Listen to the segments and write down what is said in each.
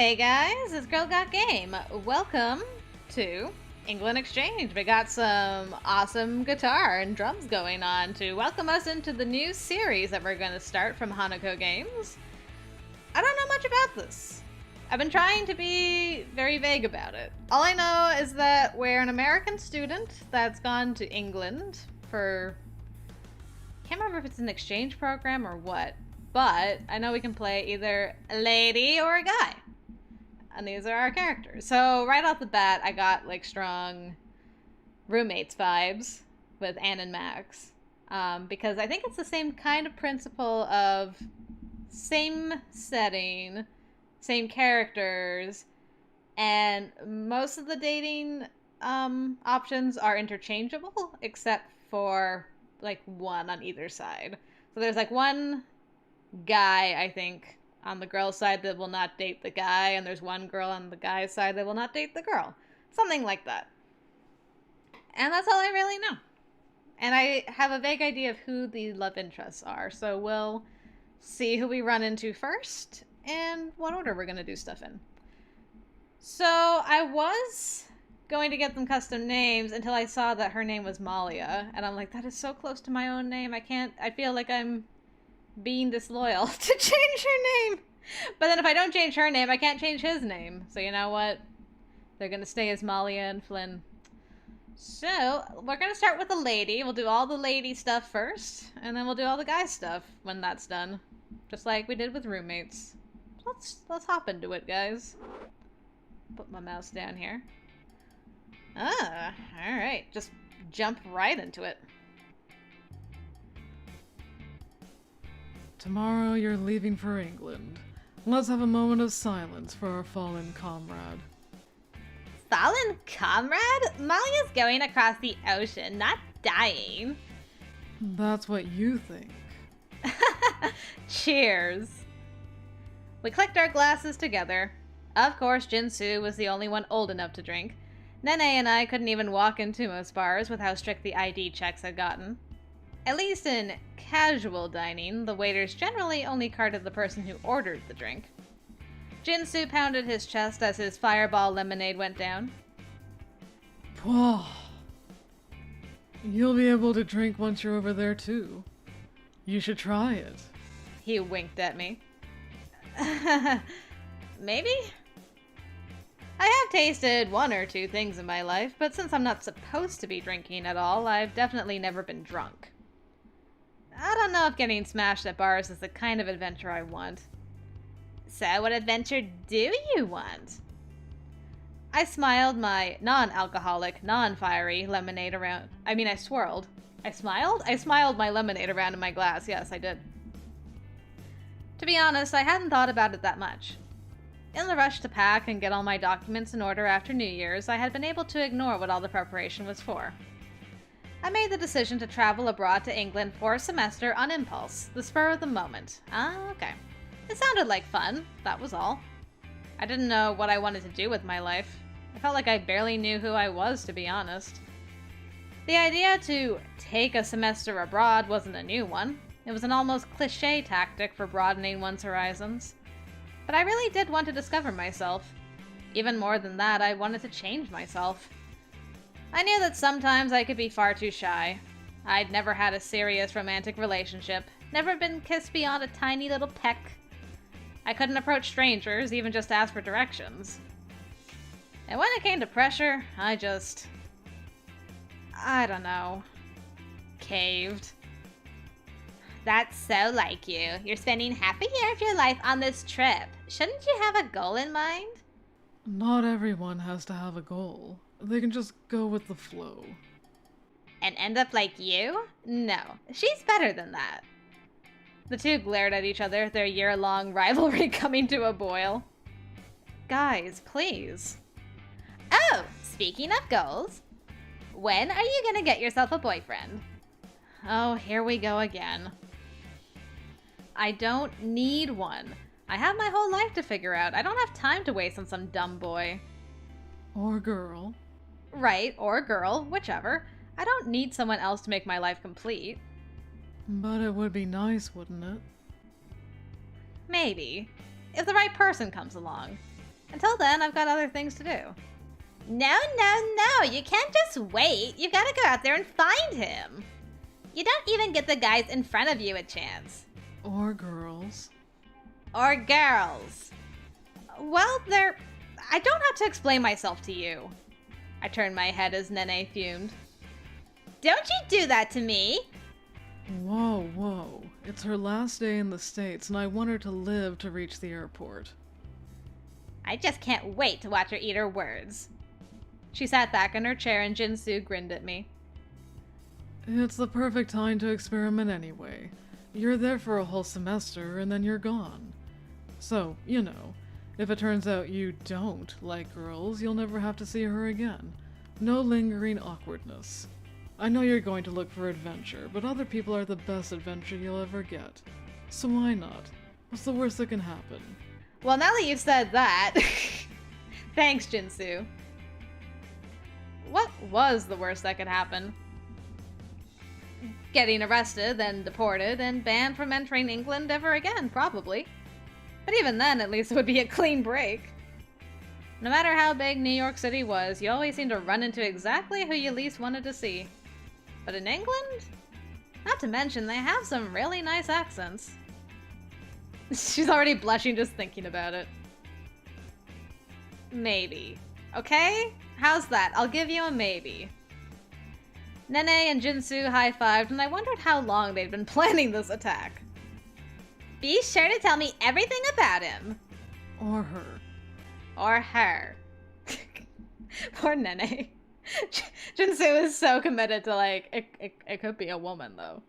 Hey guys, it's Girl Got Game. Welcome to England Exchange. We got some awesome guitar and drums going on to welcome us into the new series that we're going to start from Hanako Games. I don't know much about this. I've been trying to be very vague about it. All I know is that we're an American student that's gone to England for... I can't remember if it's an exchange program or what, but I know we can play either a lady or a guy. And these are our characters. So right off the bat, I got like strong roommates vibes with Anne and Max. Because I think it's the same kind of principle of same setting, same characters, and most of the dating options are interchangeable, except for like one on either side. So there's like one guy, I think, on the girl's side that will not date the guy, and there's one girl on the guy's side that will not date the girl. Something like that. And that's all I really know. And I have a vague idea of who the love interests are, so we'll see who we run into first and what order we're going to do stuff in. So I was going to get them custom names until I saw that her name was Malia, and I'm like, that is so close to my own name. I feel like I'm being disloyal to change her name. But then if I don't change her name, I can't change his name. So you know what? They're going to stay as Malia and Flynn. So we're going to start with the lady. We'll do all the lady stuff first, and then we'll do all the guy stuff when that's done. Just like we did with roommates. Let's hop into it, guys. Put my mouse down here. Alright. Just jump right into it. Tomorrow you're leaving for England. Let's have a moment of silence for our fallen comrade. Fallen comrade? Malia's going across the ocean, not dying. That's what you think. Cheers. We clicked our glasses together. Of course, Jinsu was the only one old enough to drink. Nene and I couldn't even walk into most bars with how strict the ID checks had gotten. At least in casual dining, the waiters generally only carded the person who ordered the drink. Jinsu pounded his chest as his fireball lemonade went down. Whoa. You'll be able to drink once you're over there too. You should try it. He winked at me. Maybe? I have tasted one or two things in my life, but since I'm not supposed to be drinking at all, I've definitely never been drunk. I don't know if getting smashed at bars is the kind of adventure I want. So what adventure do you want? I smiled my non-alcoholic, non-fiery lemonade around. I swirled. I smiled? I smiled my lemonade around in my glass. Yes, I did. To be honest, I hadn't thought about it that much. In the rush to pack and get all my documents in order after New Year's, I had been able to ignore what all the preparation was for. I made the decision to travel abroad to England for a semester on impulse, the spur of the moment. Okay. It sounded like fun, that was all. I didn't know what I wanted to do with my life. I felt like I barely knew who I was, to be honest. The idea to take a semester abroad wasn't a new one. It was an almost cliché tactic for broadening one's horizons. But I really did want to discover myself. Even more than that, I wanted to change myself. I knew that sometimes I could be far too shy. I'd never had a serious romantic relationship, never been kissed beyond a tiny little peck. I couldn't approach strangers, even just ask for directions. And when it came to pressure, I don't know, caved. That's so like you. You're spending half a year of your life on this trip. Shouldn't you have a goal in mind? Not everyone has to have a goal. They can just go with the flow. And end up like you? No, she's better than that. The two glared at each other, their year-long rivalry coming to a boil. Guys, please. Oh, speaking of goals, when are you gonna get yourself a boyfriend? Oh, here we go again. I don't need one. I have my whole life to figure out. I don't have time to waste on some dumb boy. Or girl. Right, or girl, whichever. I don't need someone else to make my life complete. But it would be nice, wouldn't it? Maybe. If the right person comes along. Until then, I've got other things to do. No, no, no, you can't just wait. You've got to go out there and find him. You don't even get the guys in front of you a chance. Or girls. Or girls. Well, I don't have to explain myself to you. I turned my head as Nene fumed. Don't you do that to me! Whoa, whoa. It's her last day in the States, and I want her to live to reach the airport. I just can't wait to watch her eat her words. She sat back in her chair and Jinsu grinned at me. It's the perfect time to experiment anyway. You're there for a whole semester, and then you're gone. So, you know, if it turns out you don't like girls, you'll never have to see her again. No lingering awkwardness. I know you're going to look for adventure, but other people are the best adventure you'll ever get. So why not? What's the worst that can happen? Well, now that you've said that... Thanks, Jinsu. What was the worst that could happen? Getting arrested, then deported, and banned from entering England ever again, probably. But even then, at least it would be a clean break. No matter how big New York City was, you always seemed to run into exactly who you least wanted to see. But in England? Not to mention, they have some really nice accents. She's already blushing just thinking about it. Maybe. Okay? How's that? I'll give you a maybe. Nene and Jinsu high-fived, and I wondered how long they'd been planning this attack. Be sure to tell me everything about him. Or her. Or her. Poor Nene. Jinsu is so committed to, like, it could be a woman, though.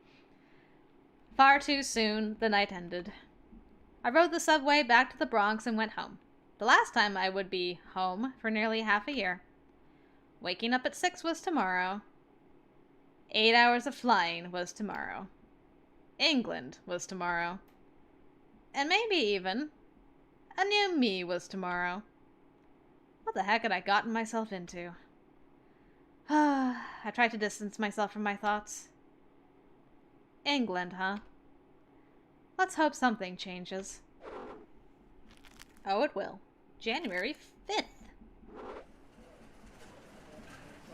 Far too soon, the night ended. I rode the subway back to the Bronx and went home. The last time I would be home for nearly half a year. Waking up at 6 was tomorrow. 8 hours of flying was tomorrow. England was tomorrow. And maybe even a new me was tomorrow. What the heck had I gotten myself into? I tried to distance myself from my thoughts. England, huh? Let's hope something changes. Oh, it will. January 5th.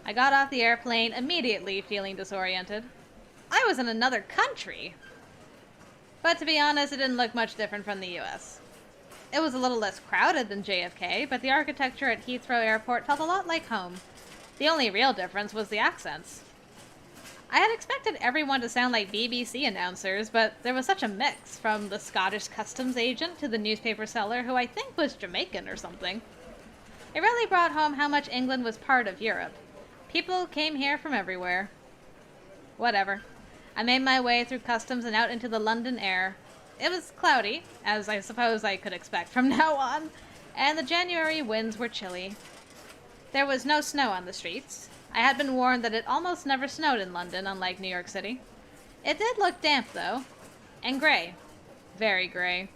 I got off the airplane immediately feeling disoriented. I was in another country. But to be honest, it didn't look much different from the US. It was a little less crowded than JFK, but the architecture at Heathrow Airport felt a lot like home. The only real difference was the accents. I had expected everyone to sound like BBC announcers, but there was such a mix, from the Scottish customs agent to the newspaper seller, who I think was Jamaican or something. It really brought home how much England was part of Europe. People came here from everywhere. Whatever. I made my way through customs and out into the London air. It was cloudy, as I suppose I could expect from now on, and the January winds were chilly. There was no snow on the streets. I had been warned that it almost never snowed in London, unlike New York City. It did look damp, though. And gray. Very gray.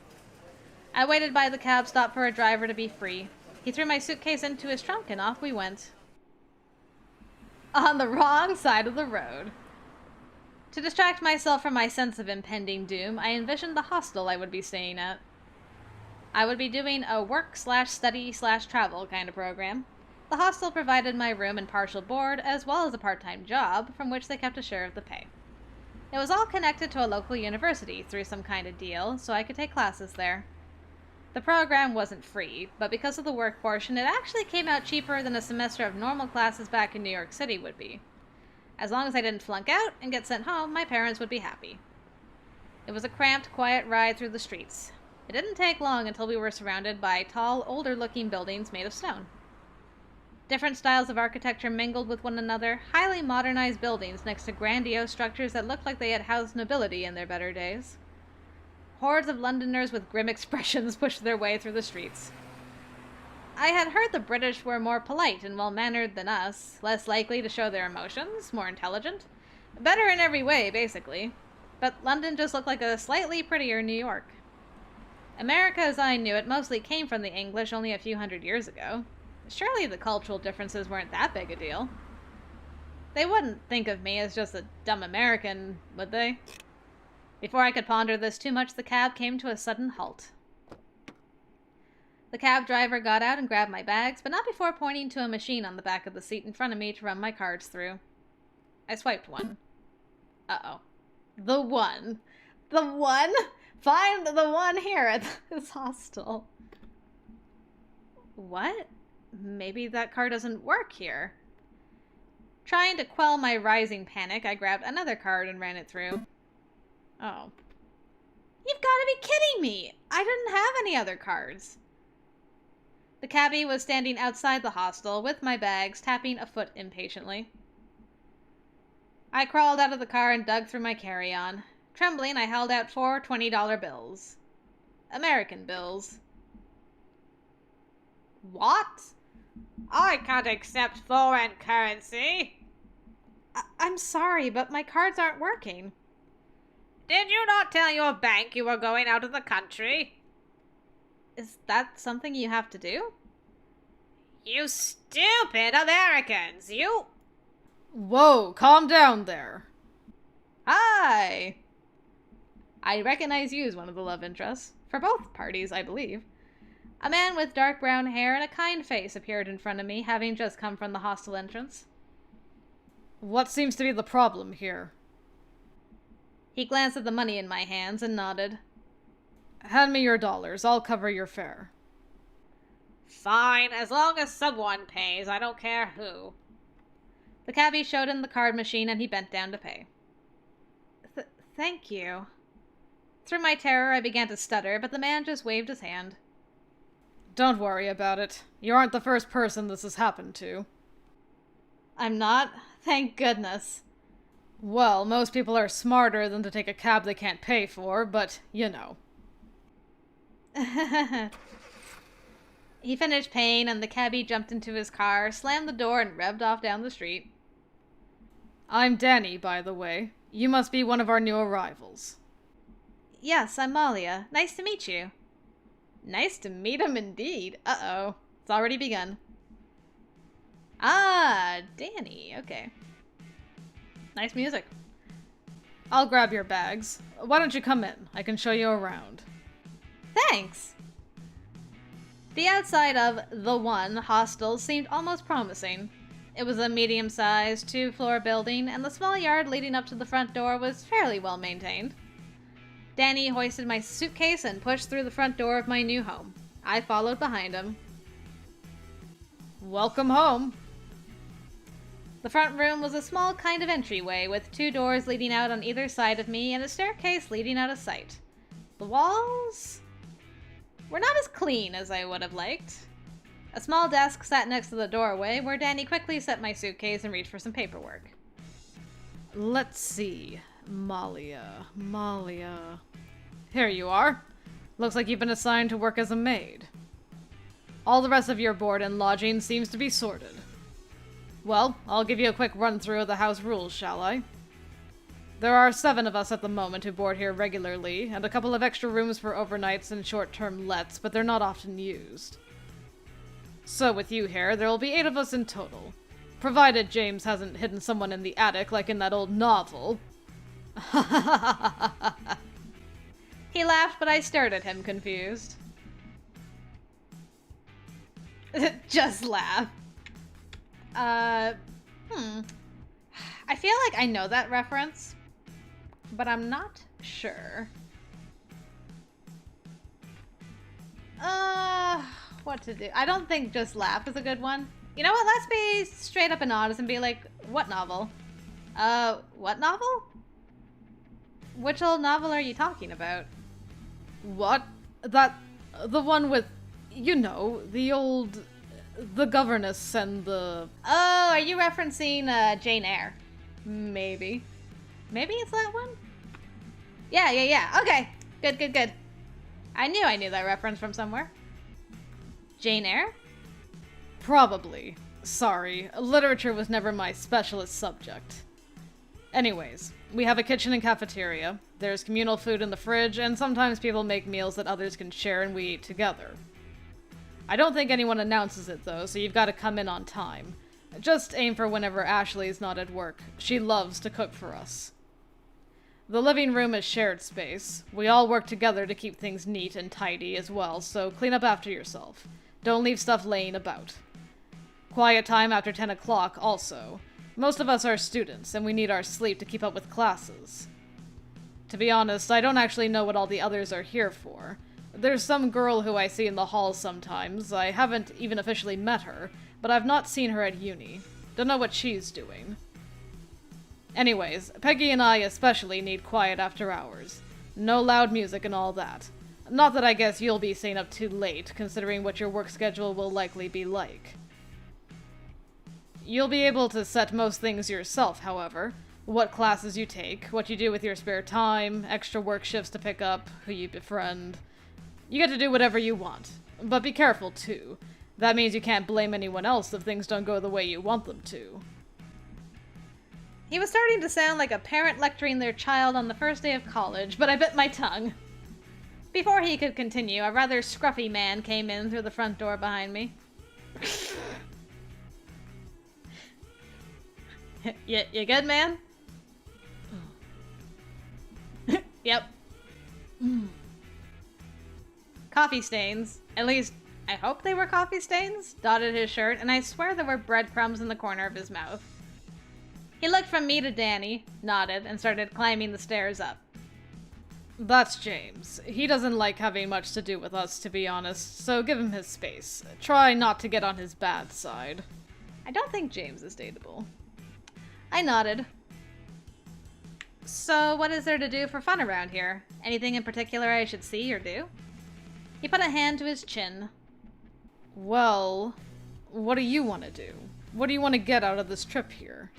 I waited by the cab stop for a driver to be free. He threw my suitcase into his trunk and off we went. On the wrong side of the road. To distract myself from my sense of impending doom, I envisioned the hostel I would be staying at. I would be doing a work/study/travel kind of program. The hostel provided my room and partial board, as well as a part-time job, from which they kept a share of the pay. It was all connected to a local university through some kind of deal, so I could take classes there. The program wasn't free, but because of the work portion, it actually came out cheaper than a semester of normal classes back in New York City would be. As long as I didn't flunk out and get sent home, my parents would be happy. It was a cramped, quiet ride through the streets. It didn't take long until we were surrounded by tall, older-looking buildings made of stone. Different styles of architecture mingled with one another, highly modernized buildings next to grandiose structures that looked like they had housed nobility in their better days. Hordes of Londoners with grim expressions pushed their way through the streets. I had heard the British were more polite and well-mannered than us, less likely to show their emotions, more intelligent. Better in every way, basically. But London just looked like a slightly prettier New York. America, as I knew it, mostly came from the English only a few hundred years ago. Surely the cultural differences weren't that big a deal. They wouldn't think of me as just a dumb American, would they? Before I could ponder this too much, the cab came to a sudden halt. The cab driver got out and grabbed my bags, but not before pointing to a machine on the back of the seat in front of me to run my cards through. I swiped one. Uh-oh. The one. The one? Find the one here at this hostel. What? Maybe that car doesn't work here. Trying to quell my rising panic, I grabbed another card and ran it through. Oh. You've got to be kidding me! I didn't have any other cards. The cabbie was standing outside the hostel with my bags, tapping a foot impatiently. I crawled out of the car and dug through my carry-on. Trembling, I held out 4 $20 bills. American bills. What? I can't accept foreign currency. I'm sorry, but my cards aren't working. Did you not tell your bank you were going out of the country? Is that something you have to do? You stupid Americans! You... Whoa, calm down there. Hi! I recognize you as one of the love interests. For both parties, I believe. A man with dark brown hair and a kind face appeared in front of me, having just come from the hostel entrance. What seems to be the problem here? He glanced at the money in my hands and nodded. Hand me your dollars. I'll cover your fare. Fine, as long as someone pays. I don't care who. The cabbie showed him the card machine and he bent down to pay. Thank you. Through my terror, I began to stutter, but the man just waved his hand. Don't worry about it. You aren't the first person this has happened to. I'm not? Thank goodness. Well, most people are smarter than to take a cab they can't pay for, but, you know. He finished paying, and the cabbie jumped into his car, slammed the door, and revved off down the street. I'm Danny, by the way. You must be one of our new arrivals. Yes, I'm Malia. Nice to meet you. Nice to meet him indeed. Uh-oh. It's already begun. Ah, Danny. Okay. Nice music. I'll grab your bags. Why don't you come in? I can show you around. Thanks. The outside of the one hostel seemed almost promising. It was a medium-sized, 2-floor building, and the small yard leading up to the front door was fairly well maintained. Danny hoisted my suitcase and pushed through the front door of my new home. I followed behind him. Welcome home. The front room was a small kind of entryway with 2 doors leading out on either side of me and a staircase leading out of sight. The walls were not as clean as I would have liked. A small desk sat next to the doorway where Danny quickly set my suitcase and reached for some paperwork. Let's see. Malia. Here you are. Looks like you've been assigned to work as a maid. All the rest of your board and lodging seems to be sorted. Well, I'll give you a quick run-through of the house rules, shall I? There are 7 of us at the moment who board here regularly, and a couple of extra rooms for overnights and short-term lets, but they're not often used. So with you here, there will be 8 of us in total. Provided James hasn't hidden someone in the attic like in that old novel. He laughed, but I stared at him, confused. Just laugh. I feel like I know that reference, but I'm not sure. What to do? I don't think just laugh is a good one. You know what? Let's be straight up and honest and be like, what novel? What novel? Which old novel are you talking about? What? The one with, you know, the governess and the... Oh, are you referencing, Jane Eyre? Maybe. Maybe it's that one? Yeah. Okay. Good. I knew that reference from somewhere. Jane Eyre? Probably. Sorry, literature was never my specialist subject. Anyways, we have a kitchen and cafeteria, there's communal food in the fridge, and sometimes people make meals that others can share and we eat together. I don't think anyone announces it though, so you've got to come in on time. Just aim for whenever Ashley's not at work. She loves to cook for us. The living room is shared space. We all work together to keep things neat and tidy as well, so clean up after yourself. Don't leave stuff laying about. Quiet time after 10 o'clock also. Most of us are students, and we need our sleep to keep up with classes. To be honest, I don't actually know what all the others are here for. There's some girl who I see in the halls sometimes. I haven't even officially met her, but I've not seen her at uni. Don't know what she's doing. Anyways, Peggy and I especially need quiet after hours. No loud music and all that. Not that I guess you'll be staying up too late, considering what your work schedule will likely be like. You'll be able to set most things yourself, however. What classes you take, what you do with your spare time, extra work shifts to pick up, who you befriend. You get to do whatever you want. But be careful, too. That means you can't blame anyone else if things don't go the way you want them to. He was starting to sound like a parent lecturing their child on the first day of college, but I bit my tongue. Before he could continue, a rather scruffy man came in through the front door behind me. You good, man? Yep. Coffee stains. At least, I hope they were coffee stains, dotted his shirt, and I swear there were breadcrumbs in the corner of his mouth. He looked from me to Danny, nodded, and started climbing the stairs up. That's James. He doesn't like having much to do with us, to be honest, so give him his space. Try not to get on his bad side. I don't think James is dateable. I nodded. So, what is there to do for fun around here? Anything in particular I should see or do? He put a hand to his chin. Well, what do you want to do? What do you want to get out of this trip here?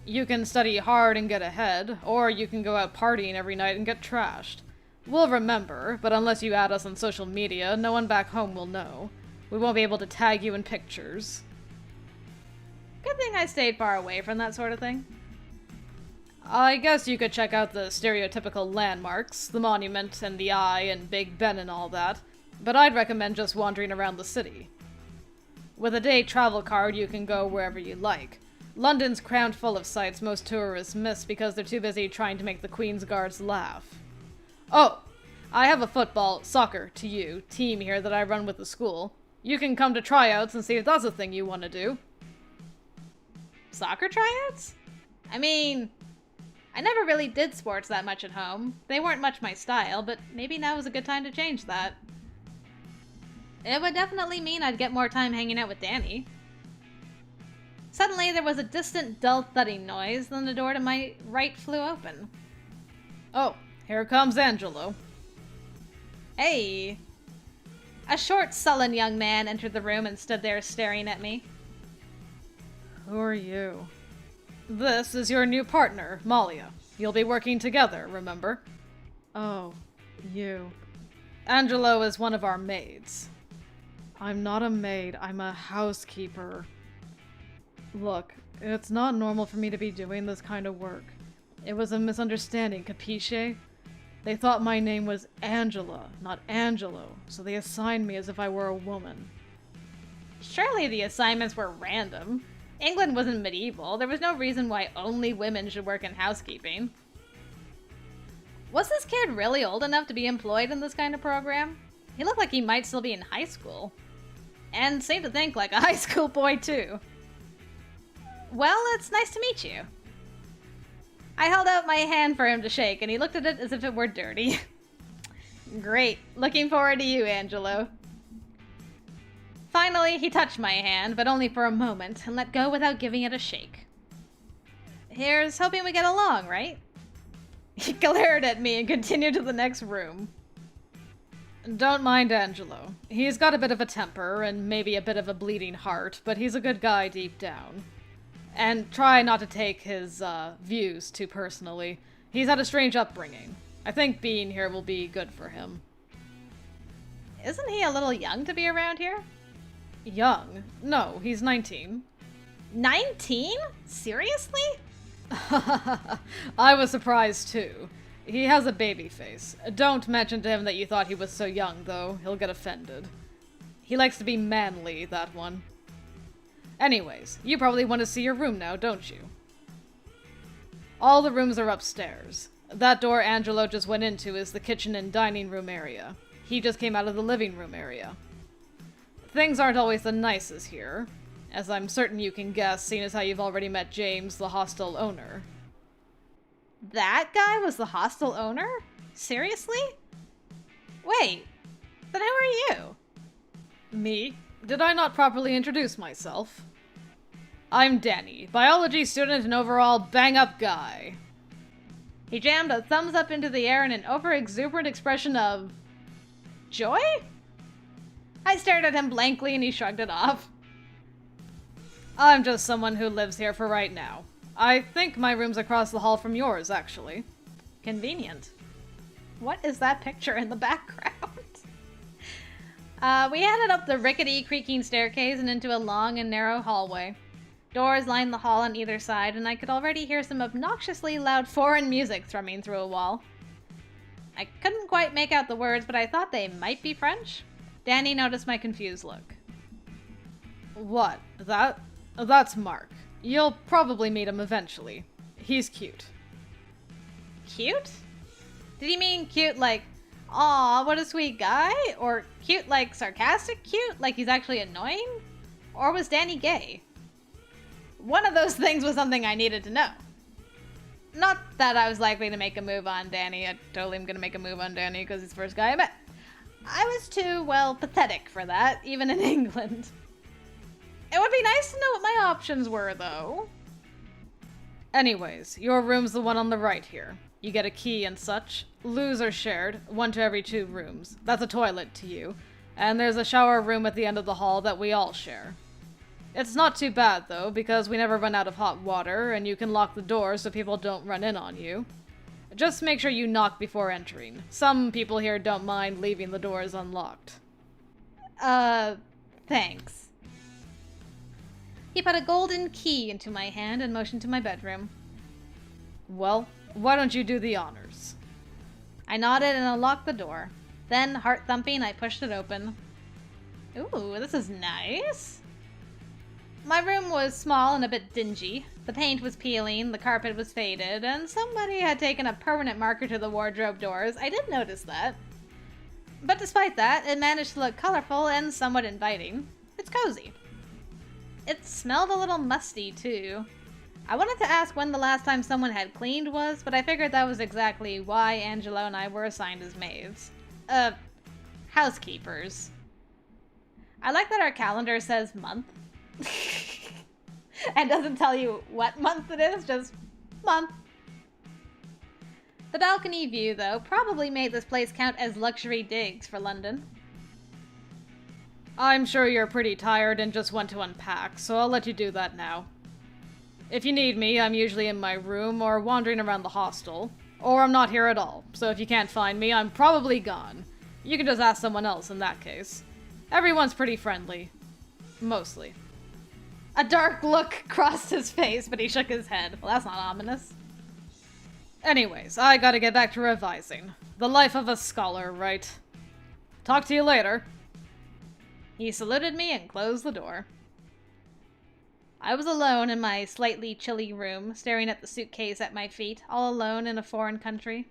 You can study hard and get ahead, or you can go out partying every night and get trashed. We'll remember, but unless you add us on social media, no one back home will know. We won't be able to tag you in pictures. Good thing I stayed far away from that sort of thing. I guess you could check out the stereotypical landmarks, the monument and the Eye and Big Ben and all that, but I'd recommend just wandering around the city. With a day travel card, you can go wherever you like. London's crammed full of sights most tourists miss because they're too busy trying to make the Queen's Guards laugh. Oh, I have a soccer team here that I run with the school. You can come to tryouts and see if that's a thing you want to do. Soccer tryouts? I mean, I never really did sports that much at home. They weren't much my style, but maybe now is a good time to change that. It would definitely mean I'd get more time hanging out with Danny. Suddenly, there was a distant, dull thudding noise, then the door to my right flew open. Oh, here comes Angelo. Hey! A short, sullen young man entered the room and stood there staring at me. Who are you? This is your new partner, Malia. You'll be working together, remember? Oh, you. Angelo is one of our maids. I'm not a maid, I'm a housekeeper. Look, it's not normal for me to be doing this kind of work. It was a misunderstanding, capisce? They thought my name was Angela, not Angelo, so they assigned me as if I were a woman. Surely the assignments were random. England wasn't medieval. There was no reason why only women should work in housekeeping. Was this kid really old enough to be employed in this kind of program? He looked like he might still be in high school. And seemed to think like a high school boy, too. Well, it's nice to meet you. I held out my hand for him to shake, and he looked at it as if it were dirty. Great. Looking forward to you, Angelo. Finally, he touched my hand, but only for a moment, and let go without giving it a shake. Here's hoping we get along, right? He glared at me and continued to the next room. Don't mind Angelo. He's got a bit of a temper, and maybe a bit of a bleeding heart, but he's a good guy deep down. And try not to take his views too personally. He's had a strange upbringing. I think being here will be good for him. Isn't he a little young to be around here? Young? No, he's 19. 19? Seriously? I was surprised too. He has a baby face. Don't mention to him that you thought he was so young, though. He'll get offended. He likes to be manly, that one. Anyways, you probably want to see your room now, don't you? All the rooms are upstairs. That door Angelo just went into is the kitchen and dining room area. He just came out of the living room area. Things aren't always the nicest here, as I'm certain you can guess, seeing as how you've already met James, the hostel owner. That guy was the hostel owner? Seriously? Wait, then who are you? Me? Did I not properly introduce myself? I'm Danny, biology student and overall bang-up guy. He jammed a thumbs up into the air in an over-exuberant expression of... joy? I stared at him blankly and he shrugged it off. I'm just someone who lives here for right now. I think my room's across the hall from yours, actually. Convenient. What is that picture in the background? We headed up the rickety, creaking staircase and into a long and narrow hallway. Doors lined the hall on either side, and I could already hear some obnoxiously loud foreign music thrumming through a wall. I couldn't quite make out the words, but I thought they might be French. Danny noticed my confused look. What? That's Mark. You'll probably meet him eventually. He's cute. Cute? Did he mean cute like, aw, what a sweet guy? Or cute like sarcastic cute, like he's actually annoying? Or was Danny gay? One of those things was something I needed to know. Not that I was likely to make a move on Danny. I totally am going to make a move on Danny because he's the first guy I met. I was too, well, pathetic for that, even in England. It would be nice to know what my options were, though. Anyways, your room's the one on the right here. You get a key and such. Loos are shared, one to every 2 rooms. That's a toilet to you. And there's a shower room at the end of the hall that we all share. It's not too bad, though, because we never run out of hot water, and you can lock the door so people don't run in on you. Just make sure you knock before entering. Some people here don't mind leaving the doors unlocked. Thanks. He put a golden key into my hand and motioned to my bedroom. Well, why don't you do the honors? I nodded and unlocked the door. Then, heart thumping, I pushed it open. Ooh, this is nice. My room was small and a bit dingy. The paint was peeling, the carpet was faded, and somebody had taken a permanent marker to the wardrobe doors. I did notice that. But despite that, it managed to look colorful and somewhat inviting. It's cozy. It smelled a little musty, too. I wanted to ask when the last time someone had cleaned was, but I figured that was exactly why Angelo and I were assigned as maids. Housekeepers. I like that our calendar says month. And doesn't tell you what month it is, just month. The balcony view, though, probably made this place count as luxury digs for London. I'm sure you're pretty tired and just want to unpack, so I'll let you do that now. If you need me, I'm usually in my room or wandering around the hostel. Or I'm not here at all, so if you can't find me, I'm probably gone. You can just ask someone else in that case. Everyone's pretty friendly. Mostly. A dark look crossed his face, but he shook his head. Well, that's not ominous. Anyways, I gotta get back to revising. The life of a scholar, right? Talk to you later. He saluted me and closed the door. I was alone in my slightly chilly room, staring at the suitcase at my feet, all alone in a foreign country.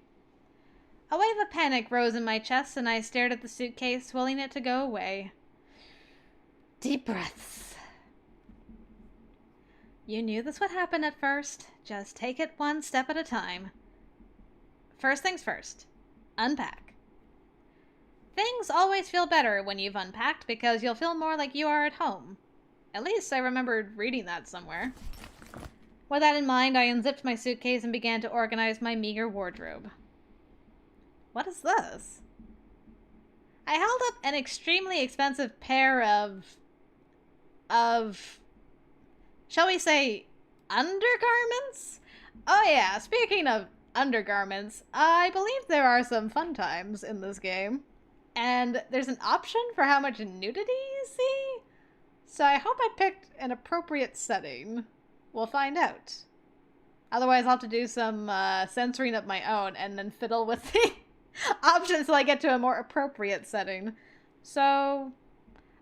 A wave of panic rose in my chest, and I stared at the suitcase, willing it to go away. Deep breaths. You knew this would happen at first. Just take it one step at a time. First things first. Unpack. Things always feel better when you've unpacked because you'll feel more like you are at home. At least I remembered reading that somewhere. With that in mind, I unzipped my suitcase and began to organize my meager wardrobe. What is this? I held up an extremely expensive pair of shall we say, undergarments? Oh yeah, speaking of undergarments, I believe there are some fun times in this game. And there's an option for how much nudity you see? So I hope I picked an appropriate setting. We'll find out. Otherwise I'll have to do some censoring of my own and then fiddle with the options till I get to a more appropriate setting. So,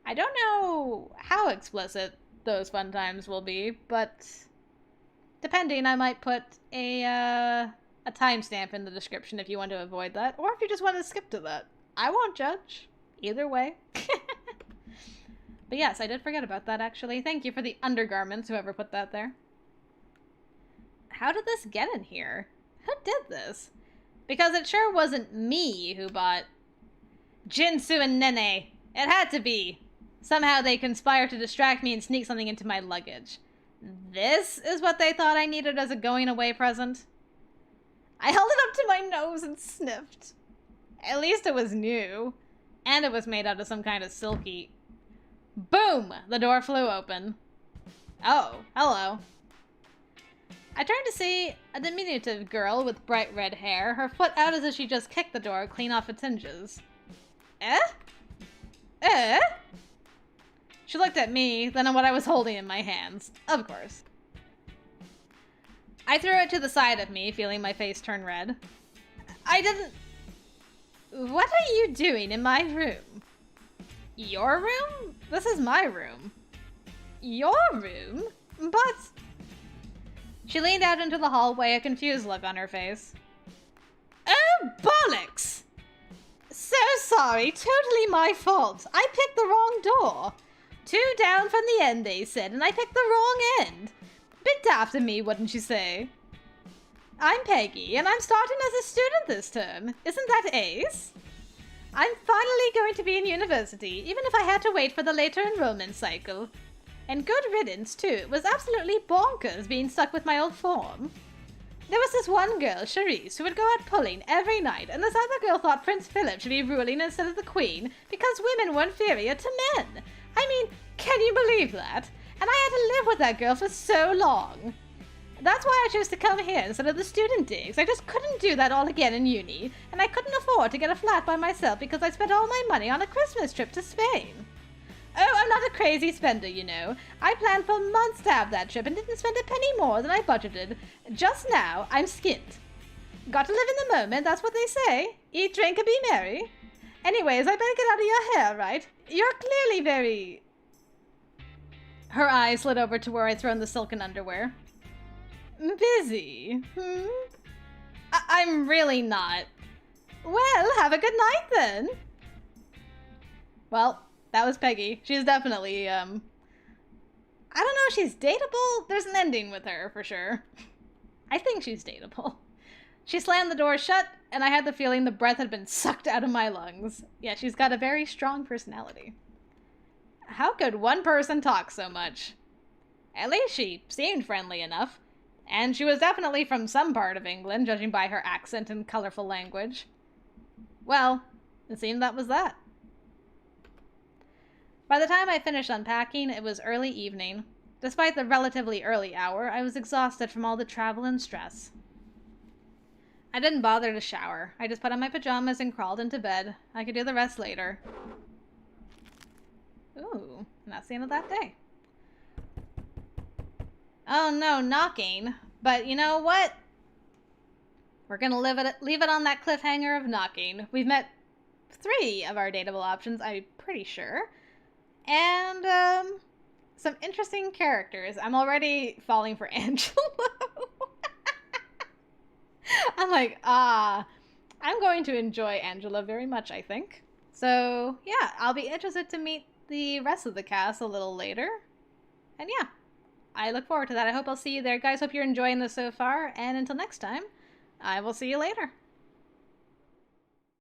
I don't know how explicit those fun times will be, but depending, I might put a a timestamp in the description if you want to avoid that, or if you just want to skip to that. I won't judge. Either way. But yes, I did forget about that, actually. Thank you for the undergarments, whoever put that there. How did this get in here? Who did this? Because it sure wasn't me who bought Jinsu and Nene. It had to be. Somehow they conspired to distract me and sneak something into my luggage. This is what they thought I needed as a going-away present? I held it up to my nose and sniffed. At least it was new. And it was made out of some kind of silky... Boom! The door flew open. Oh, hello. I turned to see a diminutive girl with bright red hair, her foot out as if she just kicked the door clean off its hinges. Eh? Eh? She looked at me, then at what I was holding in my hands. Of course. I threw it to the side of me, feeling my face turn red. I didn't... What are you doing in my room? Your room? This is my room. Your room? But... She leaned out into the hallway, a confused look on her face. Oh, bollocks! So sorry, totally my fault. I picked the wrong door. 2 down from the end, they said, and I picked the wrong end. Bit daft of me, wouldn't you say? I'm Peggy, and I'm starting as a student this term. Isn't that ace? I'm finally going to be in university, even if I had to wait for the later enrollment cycle. And good riddance, too. It was absolutely bonkers being stuck with my old form. There was this one girl, Charisse, who would go out pulling every night, and this other girl thought Prince Philip should be ruling instead of the Queen because women were inferior to men. I mean, can you believe that? And I had to live with that girl for so long. That's why I chose to come here instead of the student digs. I just couldn't do that all again in uni, and I couldn't afford to get a flat by myself because I spent all my money on a Christmas trip to Spain. Oh, I'm not a crazy spender, you know. I planned for months to have that trip and didn't spend a penny more than I budgeted. Just now, I'm skint. Got to live in the moment, that's what they say. Eat, drink, and be merry. Anyways, I better get out of your hair, right? You're clearly very... Her eye slid over to where I'd thrown the silken underwear. Busy, I'm really not. Well, have a good night then. Well, that was Peggy. She's definitely, I don't know if she's dateable. There's an ending with her, for sure. I think she's dateable. She slammed the door shut, and I had the feeling the breath had been sucked out of my lungs. Yeah, she's got a very strong personality. How could one person talk so much? At least she seemed friendly enough. And she was definitely from some part of England, judging by her accent and colorful language. Well, it seemed that was that. By the time I finished unpacking, it was early evening. Despite the relatively early hour, I was exhausted from all the travel and stress. I didn't bother to shower. I just put on my pajamas and crawled into bed. I could do the rest later. Ooh, and that's the end of that day. Oh no, knocking. But you know what? We're gonna leave it on that cliffhanger of knocking. We've met 3 of our dateable options, I'm pretty sure. And, some interesting characters. I'm already falling for Angelo. I'm like, I'm going to enjoy Angela very much, I think. So, yeah, I'll be interested to meet the rest of the cast a little later. And yeah, I look forward to that. I hope I'll see you there, guys. Hope you're enjoying this so far. And until next time, I will see you later.